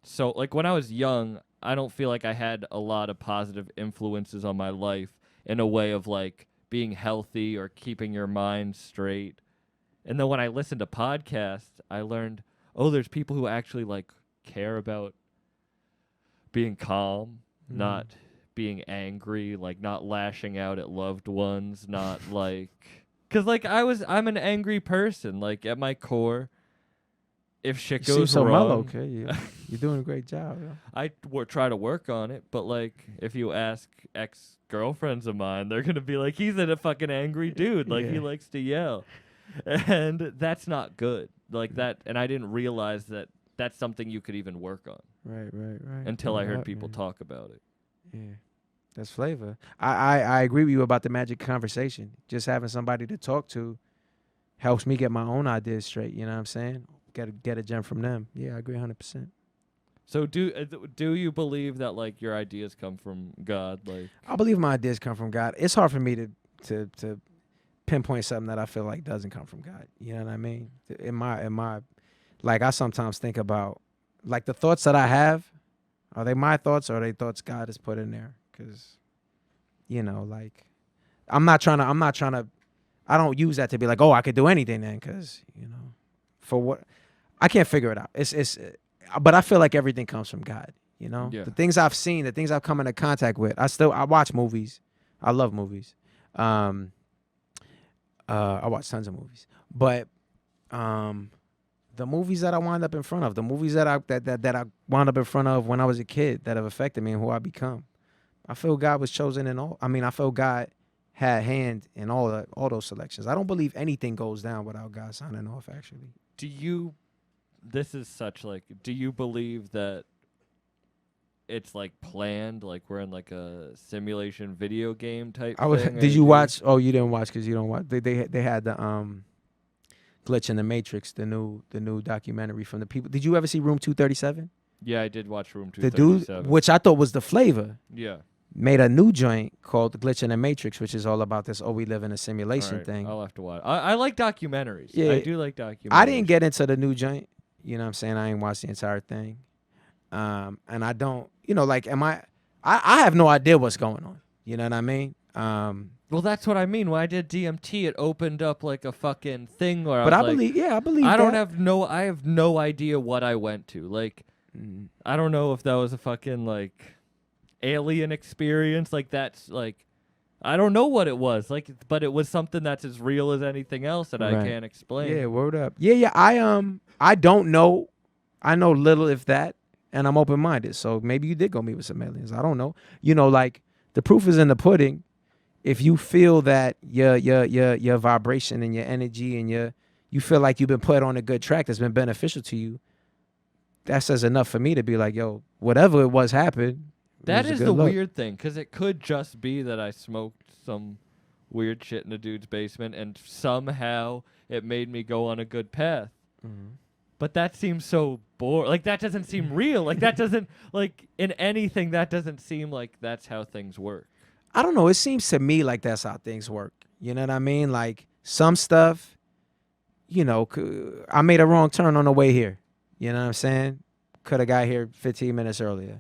So like when I was young, I don't feel like I had a lot of positive influences on my life in a way of like being healthy or keeping your mind straight. And then when I listened to podcasts, I learned, there's people who actually like care about being calm, not being angry, like not lashing out at loved ones, not like, cause like I'm an angry person, like at my core. If shit goes wrong, so mellow, okay? You're doing a great job. Yo. I try to work on it, but like if you ask ex-girlfriends of mine, they're gonna be like, he's a fucking angry dude, like he likes to yell, and that's not good. Like that, and I didn't realize that that's something you could even work on. Right. Until I heard people talk about it. Yeah, that's flavor. I agree with you about the magic conversation. Just having somebody to talk to helps me get my own ideas straight. You know what I'm saying? Get a gem from them. Yeah, I agree 100%. So do you believe that like your ideas come from God? Like I believe my ideas come from God. It's hard for me to pinpoint something that I feel like doesn't come from God. You know what I mean? In my like I sometimes think about like the thoughts that I have, are they my thoughts or are they thoughts God has put in there? Because like I'm not trying to I don't use that to be like, I could do anything then, because for what I can't figure it out. But I feel like everything comes from God. Yeah. The things I've seen, the things I've come into contact with. I watch movies. I love movies. I watch tons of movies. But the movies that I wind up in front of, the movies that I wound up in front of when I was a kid that have affected me and who I become, I feel God was chosen in all. I mean, I feel God had a hand in all those selections. I don't believe anything goes down without God signing off. Actually. Do you believe that it's like planned, like we're in like a simulation video game type thing? Did you watch? Oh, you didn't watch because you don't watch. They had the Glitch in the Matrix, the new documentary from the people. Did you ever see Room 237? Yeah, I did watch Room The dude, 237. which I thought was the flavor, Yeah. made a new joint called The Glitch in the Matrix, which is all about this, we live in a All simulation right, thing. I'll have to watch. I like documentaries. Yeah. I do like documentaries. I didn't get into the new joint. You know what I'm saying? I ain't watched the entire thing. And I don't, like, I have no idea what's going on. You know what I mean? Well, that's what I mean. When I did DMT, it opened up like a fucking thing where but I I was like, believe, I believe I don't that. I have no idea what I went to. Like, I don't know if that was a fucking like alien experience. Like that's like, I don't know what it was. Like, but it was something that's as real as anything else that I Right. can't explain. Yeah, word up. Yeah. I don't know. I know little if that, and I'm open minded. So maybe you did go meet with some aliens. I don't know. Like the proof is in the pudding. If you feel that your vibration and your energy and you feel like you've been put on a good track that's been beneficial to you, that says enough for me to be like, yo, whatever it was happened. That it was a is good the look. weird thing, because it could just be that I smoked some weird shit in a dude's basement and somehow it made me go on a good path. Mhm. But that seems so boring. Like, that doesn't seem real. Like, that doesn't, like, in anything, that doesn't seem like that's how things work. I don't know. It seems to me like that's how things work. You know what I mean? Like some stuff, I made a wrong turn on the way here. You know what I'm saying? Could have got here 15 minutes earlier.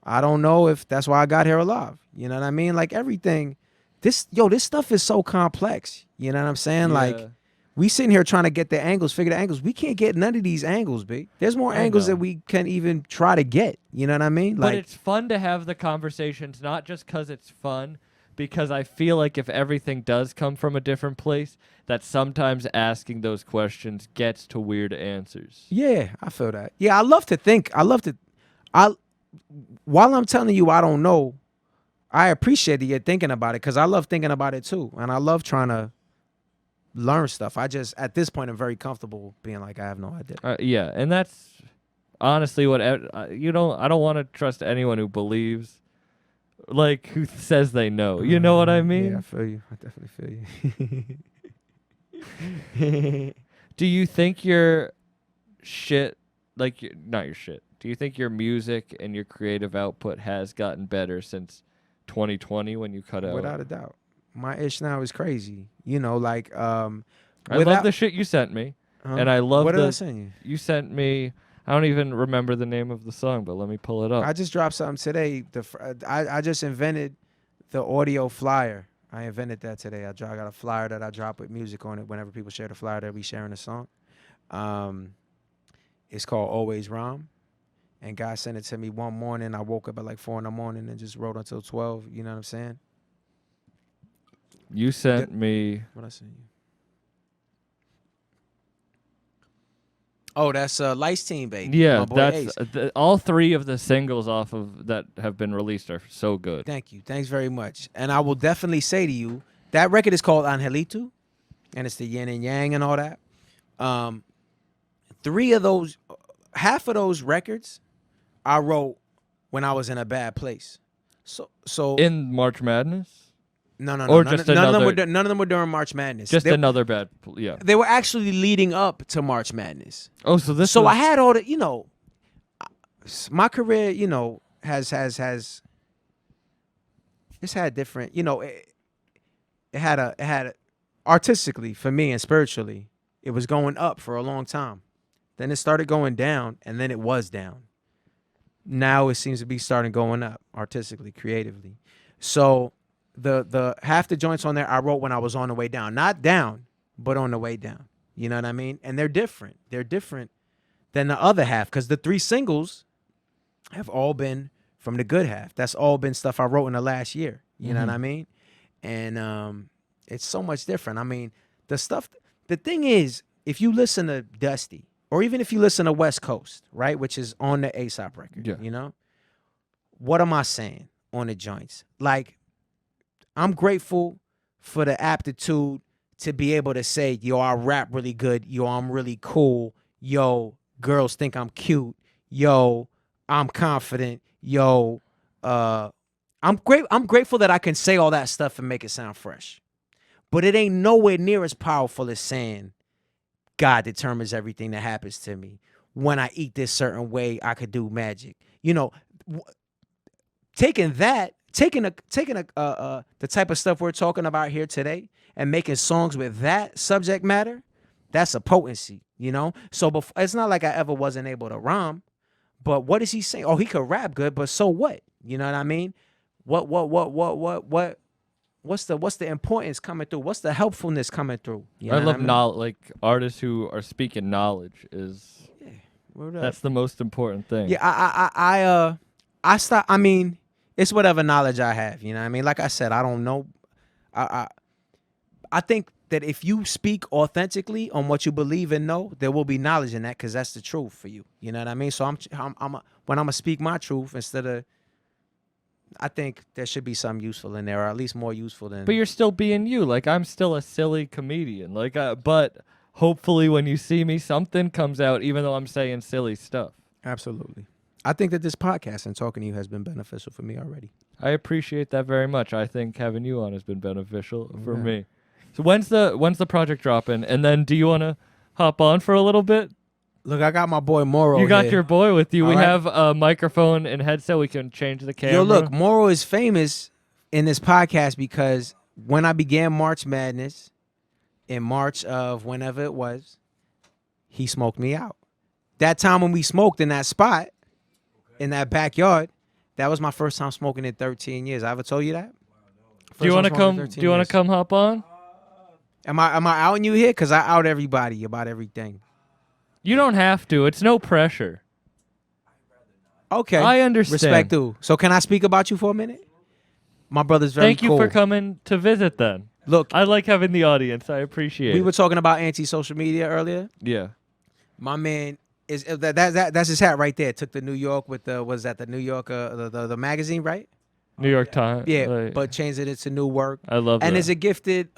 I don't know if that's why I got here alive. You know what I mean? Like everything, this stuff is so complex. You know what I'm saying? Like Yeah. we sitting here trying to get the angles, figure the angles. We can't get none of these angles, B. There's more I angles know. that we can even try to get. You know what I mean? But it's fun to have the conversations, not just because it's fun, because I feel like if everything does come from a different place, that sometimes asking those questions gets to weird answers. Yeah, I feel that. Yeah, I love to think. While I'm telling you I don't know, I appreciate that you're thinking about it because I love thinking about it too. And I love trying to learn stuff. I just, at this point, I'm very comfortable being like, I have no idea. Yeah, and that's honestly what I don't want to trust anyone who believes, like, who says they know. You know what I mean? Yeah, I feel you. I definitely feel you. Do you think your shit, like, not your shit, do you think your music and your creative output has gotten better since 2020 when you cut out? Without a doubt. My ish now is crazy. I love the shit you sent me. And I love what did I send you? You sent me, I don't even remember the name of the song, but let me pull it up. I just dropped something today. I just invented the audio flyer. I invented that today. I got a flyer that I drop with music on it. Whenever people share the flyer, they'll be sharing a song. It's called Always Rhyme. And God sent it to me one morning. I woke up at like 4 a.m. and just wrote until 12. You know what I'm saying? You sent me. What I sent you? Oh, that's Lights Team, baby. Yeah, My boy that's Ace. all 3 of the singles off of that have been released are so good. Thank you. Thanks very much. And I will definitely say to you, that record is called Angelito, and it's the yin and yang and all that. 3 of those, half of those records, I wrote when I was in a bad place. So In March Madness? no, or none, just none of them another- were none of them were during March Madness. Just they, another bad. Yeah. they were actually leading up to March Madness. Oh, so this. So was, I had all the, my career, has it's had different, it had artistically for me and spiritually, it was going up for a long time. Then it started going down, and then it was down. Now it seems to be starting going up artistically, creatively. So the half the joints on there I wrote when I was on the way down, not down, but on the way down. You know what I mean? And they're different. They're different than the other half because the 3 singles have all been from the good half. That's all been stuff I wrote in the last year. You know what I mean? And it's so much different. I mean, the thing is, if you listen to Dusty, or even if you listen to West Coast, right, which is on the A$AP record, what am I saying on the joints? Like, I'm grateful for the aptitude to be able to say, yo, I rap really good. Yo, I'm really cool. Yo, girls think I'm cute. Yo, I'm confident. Yo, I'm grateful that I can say all that stuff and make it sound fresh. But it ain't nowhere near as powerful as saying God determines everything that happens to me. when I eat this certain way, I could do magic. You know, taking the type of stuff we're talking about here today and making songs with that subject matter, that's a potency, you know? So it's not like I ever wasn't able to rhyme, but what is he saying? Oh, he could rap good, but so what? You know what I mean? What's the importance coming through? What's the helpfulness coming through? You know I what love mean? knowledge, like artists who are speaking knowledge is Word up. that's the most important thing. Yeah, I stop. I mean, it's whatever knowledge I have. You know what I mean? Like I said, I don't know. I think that if you speak authentically on what you believe and know, there will be knowledge in that because that's the truth for you. You know what I mean? So when I'm gonna speak my truth instead of, I think there should be some useful in there, or at least more useful than. But you're still being you. Like I'm still a silly comedian. Like, but hopefully when you see me, something comes out, even though I'm saying silly stuff. Absolutely. I think that this podcast and talking to you has been beneficial for me already. I appreciate that very much. I think having you on has been beneficial for Yeah. me. So when's the project dropping? And then do you want to hop on for a little bit? Look, I got my boy Moro. You got here. your boy with you. All We right. have a microphone and headset. We can change the camera. Yo, look, Moro is famous in this podcast because when I began March Madness in March of whenever it was, he smoked me out. That time when we smoked in that spot, in that backyard, that was my first time smoking in 13 years. I ever told you that? Do you want to First time smoking come? in Do 13 you want years. to come hop on? Am I outing you here? Because I out everybody about everything. You don't have to. It's no pressure. Okay. I understand. Respect due. So can I speak about you for a minute? My brother's very Thank you cool. for coming to visit. Then Look, I like having the audience. I appreciate we it. were talking about anti-social media earlier. Yeah. My man is that's his hat right there. Took the New York with the the New York the magazine, right? New York Times. Yeah, like, but changed it into New Work. I love And that. is a gifted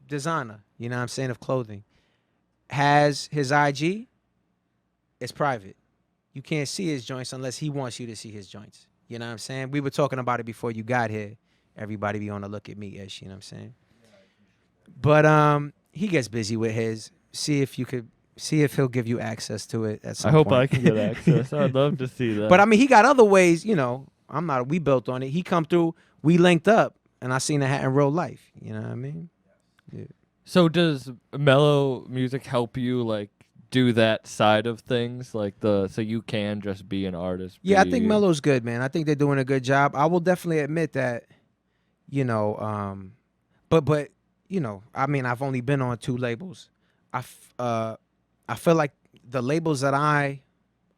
designer, you know what I'm saying, of clothing. Has his IG, it's private. You can't see his joints unless he wants you to see his joints. You know what I'm saying? We were talking about it before you got here. Everybody be on the look at me-ish, you know what I'm saying? But he gets busy with his. See if he'll give you access to it at some I hope point. I can get access. I'd love to see that. But I mean, he got other ways, you know. We built on it. He come through, we linked up, and I seen the hat in real life. You know what I mean? Yeah. So does mellow music help you like do that side of things, like so you can just be an artist? Yeah, I be think you? Mellow's good, man. I think they're doing a good job. I will definitely admit that, you know, but you know, I mean, I've only been on 2 labels. I feel like the labels that I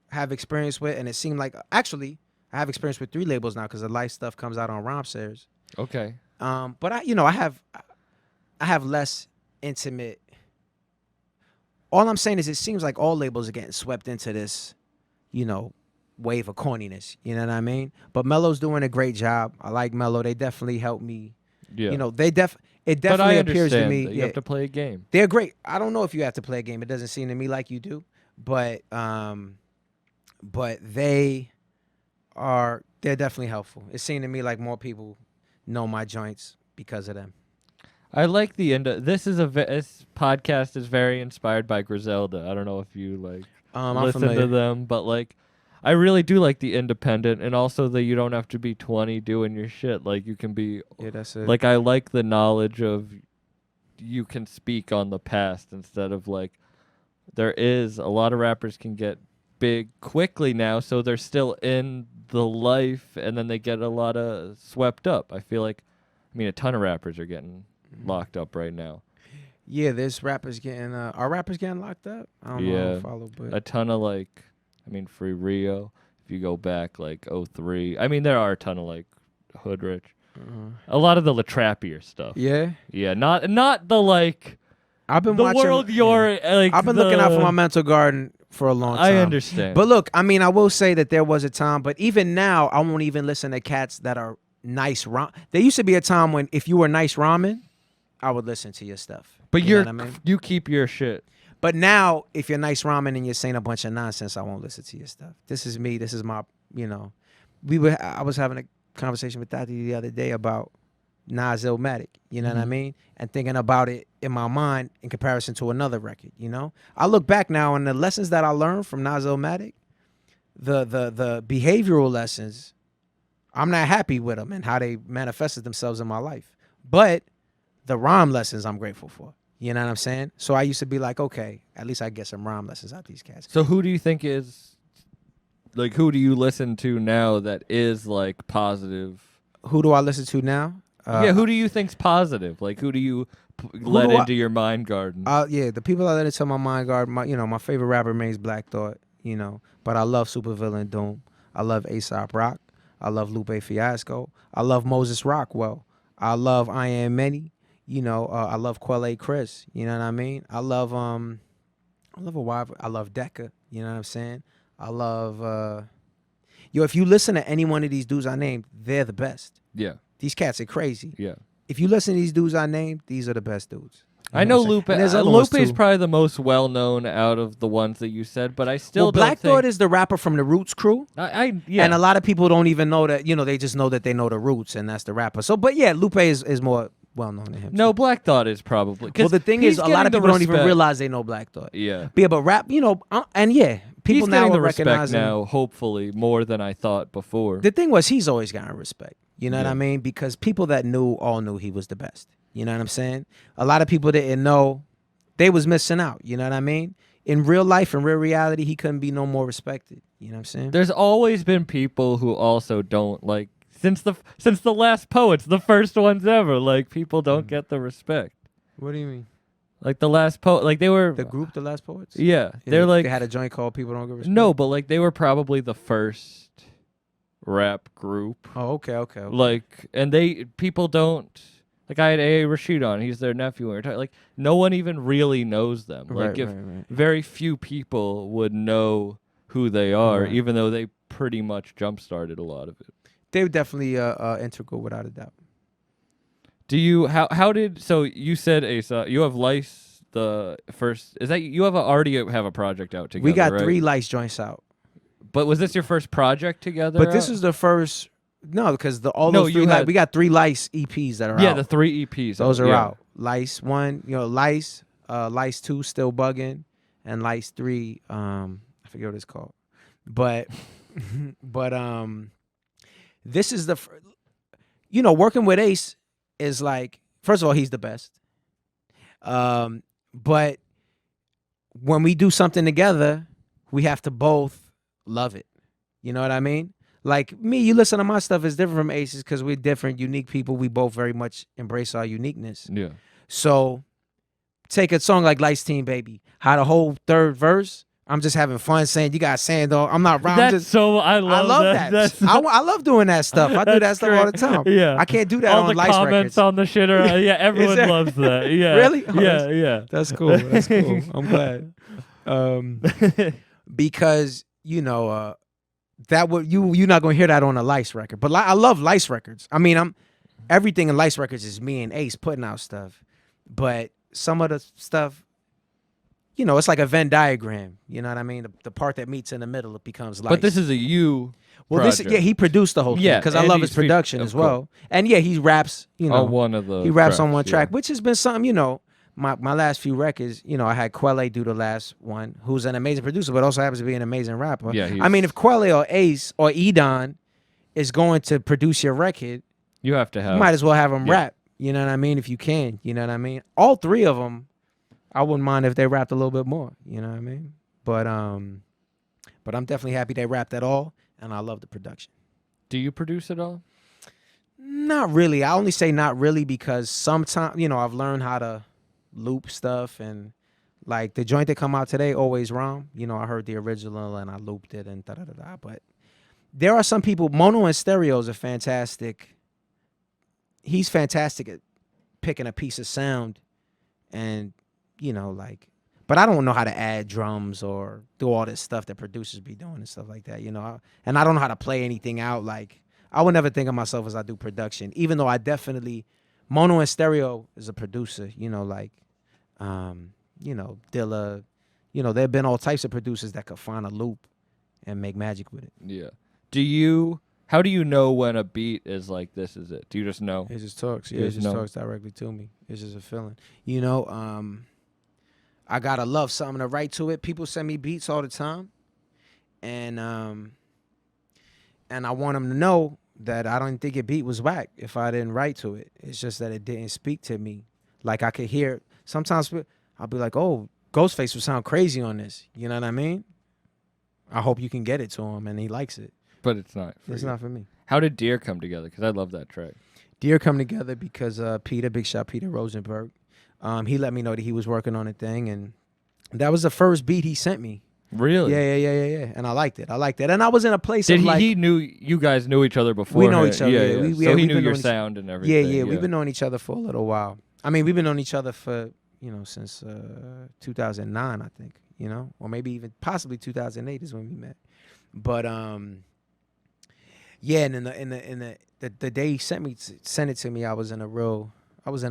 have experience with, and it seemed like actually I have experience with 3 labels now because the light stuff comes out on Rompsters. Okay. But I have less intimate. All I'm saying is it seems like all labels are getting swept into this, you know, wave of corniness. You know what I mean? But Mello's doing a great job. I like Mello. They definitely helped me. Yeah. You know, it but definitely I appears to understand me. that you have to play a game. They're great. I don't know if you have to play a game. It doesn't seem to me like you do. But they're definitely helpful. It seemed to me like more people know my joints because of them. I like the end. This podcast is very inspired by Griselda. I don't know if you like I'm listen familiar. to them, but like I really do like the independent, and also that you don't have to be 20 doing your shit. Like you can be Yeah, that's it. like I like the knowledge of you can speak on the past instead of like there is a lot of rappers can get big quickly now, so they're still in the life, and then they get a lot of swept up. I feel like, I mean, a ton of rappers are getting locked up right now. Yeah, there's rappers getting are rappers getting locked up? I don't know. I Yeah. don't follow, but A ton of like, I mean, Free Rio. If you go back like 03, I mean, there are a ton of like Hood Rich. A lot of the trappier stuff. yeah, Yeah, not the like I've been the watching. world you're like. I've been looking out for my mental garden for a long time. I understand. But look, I mean, I will say that there was a time, but even now, I won't even listen to cats that are nice. There used to be a time when if you were nice ramen, I would listen to your stuff. but you know you're what I mean? you keep your shit. But now, if you're nice ramen and you're saying a bunch of nonsense, I won't listen to your stuff. This is me. This is my, you know, I was having a conversation with Tati the other day about Nas-Illmatic, you know what I mean? And thinking about it in my mind in comparison to another record, you know? I look back now and the lessons that I learned from Nas-Illmatic, the behavioral lessons, I'm not happy with them and how they manifested themselves in my life. But the rhyme lessons I'm grateful for. You know what I'm saying? So I used to be like, okay, at least I get some rhyme lessons out these cats. So who do you think is, like, who do you listen to now that is, like, positive? Who do I listen to now? Yeah, who do you think's positive? Like, who do you let into your mind garden? Yeah, the people I let into my mind garden, my favorite rapper remains Black Thought, but I love Supervillain Doom. I love A$AP Rock. I love Lupe Fiasco. I love Moses Rockwell. I love I Am Many. I love Quelle Chris. You know what I mean? I love Decca. You know what I'm saying? I love if you listen to any one of these dudes I named, they're the best. Yeah. These cats are crazy. Yeah. If you listen to these dudes I named, these are the best dudes. I know Lupe. Lupe is too. probably the most well-known out of the ones that you said, but I still don't Black think... Thought is the rapper from the Roots crew. Yeah. And a lot of people don't even know that, they just know that they know the Roots and that's the rapper. So, but yeah, Lupe is more well-known than him. No, Black Thought is probably... Well, the thing is, a lot of people don't even realize they know Black Thought. Yeah. Yeah, but rap, and yeah, people he's now getting the are respect recognizing now, hopefully, more than I thought before. The thing was, he's always gotten respect. You know what I mean? Because people that knew all knew he was the best. You know what I'm saying? A lot of people didn't know. They was missing out. You know what I mean? In real life, in real reality, he couldn't be no more respected. You know what I'm saying? There's always been people who also don't, like, since the last Poets, the first ones ever, like, people don't get the respect. What do you mean? Like the last poet, like they were the group, the Last Poets. Yeah, they're like they had a joint called "People Don't Give Respect." No, but like they were probably the first rap group. Oh, okay. Like, and people don't. Like I had A. Rashid on, he's their nephew. And like no one even really knows them. Like right. Very few people would know who they are, even though they pretty much jump started a lot of it. They were definitely integral without a doubt. Do you so you said Asa, you have Lice the first, is that you already have a project out together? We got right? 3 Lice joints out. But was this your first project together? But this was the first. No, because those 3 we got 3 Lice EPs that are out. Yeah, the 3 EPs. Those are out. Lice 1, Lice, Lice 2 Still Bugging, and Lice 3, I forget what it's called. But this is the working with Ace is like, first of all, he's the best. But when we do something together, we have to both love it. You know what I mean? Like me, you listen to my stuff is different from Ace's because we're different, unique people. We both very much embrace our uniqueness. Yeah. So take a song like Lights Team Baby. How the whole third verse, I'm just having fun saying you got sand on. I'm not rhyming. I love that. I love doing that stuff. I do that stuff all the time. Yeah. I can't do that all on the Lights comments records. on the shit are everyone loves that. Yeah. Really? Oh, yeah. That's cool. That's cool. I'm glad. Because that would you're not gonna hear that on a Lice record. But I love Lice records. I mean, everything in Lice records is me and Ace putting out stuff. But some of the stuff, it's like a Venn diagram. You know what I mean? The part that meets in the middle, it becomes Lice. But this is a you. Well, project. he produced the whole thing because I love his production as well. And yeah, he raps. On one of the. He raps tracks, on one track, which has been something. My last few records, I had Quelle do the last one, who's an amazing producer, but also happens to be an amazing rapper. Yeah, I mean, if Quelle or Ace or Edon is going to produce your record, you have to have. You might as well have them rap. You know what I mean? If you can, you know what I mean? All 3 of them, I wouldn't mind if they rapped a little bit more. You know what I mean? But I'm definitely happy they rapped at all, and I love the production. Do you produce it all? Not really. I only say not really because sometimes, I've learned how to loop stuff, and like the joint that come out today, Always Rhyme, I heard the original and I looped it and da-da-da-da. But there are some people, mono and stereos are fantastic. He's fantastic at picking a piece of sound and, but I don't know how to add drums or do all this stuff that producers be doing and stuff like that, and I don't know how to play anything out. Like, I would never think of myself as I do production, even though I definitely, mono and stereo is a producer, Dilla, there have been all types of producers that could find a loop and make magic with it. Yeah. Do you How do you know when a beat is like, this is it? Do you just know? It just talks. You Yeah, it just just know. talks directly to me. It's just a feeling. You know, I gotta love something to write to it. People send me beats all the time, and I want them to know that I don't think a beat was whack if I didn't write to it. It's just that it didn't speak to me. Like I could hear. Sometimes I'll be like, "Oh, Ghostface would sound crazy on this." You know what I mean? I hope you can get it to him and he likes it. But it's not. It's not for me. How did Deer come together? Because I love that track. Deer come together because Peter, big shot Peter Rosenberg, he let me know that he was working on a thing, and that was the first beat he sent me. Really? Yeah. And I liked it. And I was in a place Did of like, he knew you guys knew each other before? we know each other. Yeah. Yeah. So We he we've knew been your knowing sound and everything. Yeah. We've been knowing each other for a little while. I mean, we've been knowing each other for, since 2009, I think, or maybe even possibly 2008 is when we met. But yeah, and in the day he sent it to me, I was in a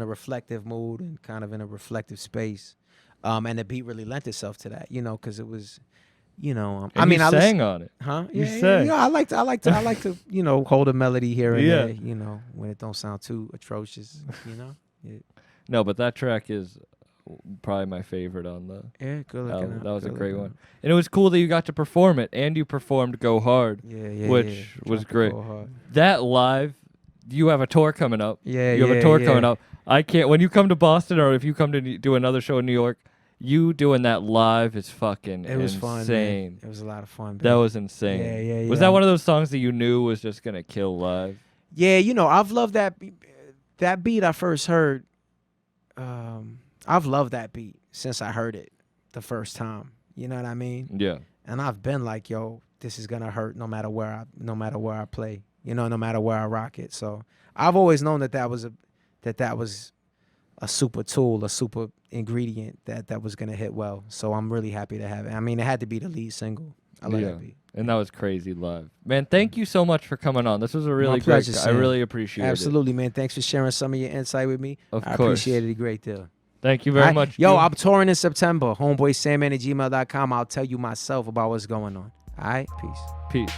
reflective mood and kind of in a reflective space. And the beat really lent itself to that, because it was, And I mean, you I sang on it. Huh? You Yeah, sang. I like to, hold a melody here and Yeah. there, when it don't sound too atrocious, Yeah. No, but that track is probably my favorite on the Yeah, good looking. album. That was a good great looking one. And it was cool that you got to perform it, and you performed Go Hard. Yeah. Which was Drop the great. ball hard. That live, you have a tour coming up. Yeah, You have yeah, a tour yeah. coming up. I can't, when you come to Boston or if you come to do another show in New York, you doing that live is fucking It was insane. fun, man. It was a lot of fun. That was insane. Yeah. Was that one of those songs that you knew was just going to kill live? Yeah, I've loved that beat I first heard. I've loved that beat since I heard it the first time. You know what I mean? Yeah. And I've been like, yo, this is gonna hurt no matter where I play. No matter where I rock it. So I've always known that was a super tool, a super ingredient that was gonna hit well. So I'm really happy to have it. I mean, it had to be the lead single. I love that beat. And that was crazy live. Man, thank you so much for coming on. This was a really My pleasure, great. I Sam. really appreciate it. Absolutely, man. Thanks for sharing some of your insight with me. Of I course. appreciate it a great deal. Thank you very All right? much. Yo, dude. I'm touring in September. Homeboy Sandman at gmail.com. I'll tell you myself about what's going on. All right? Peace. Peace.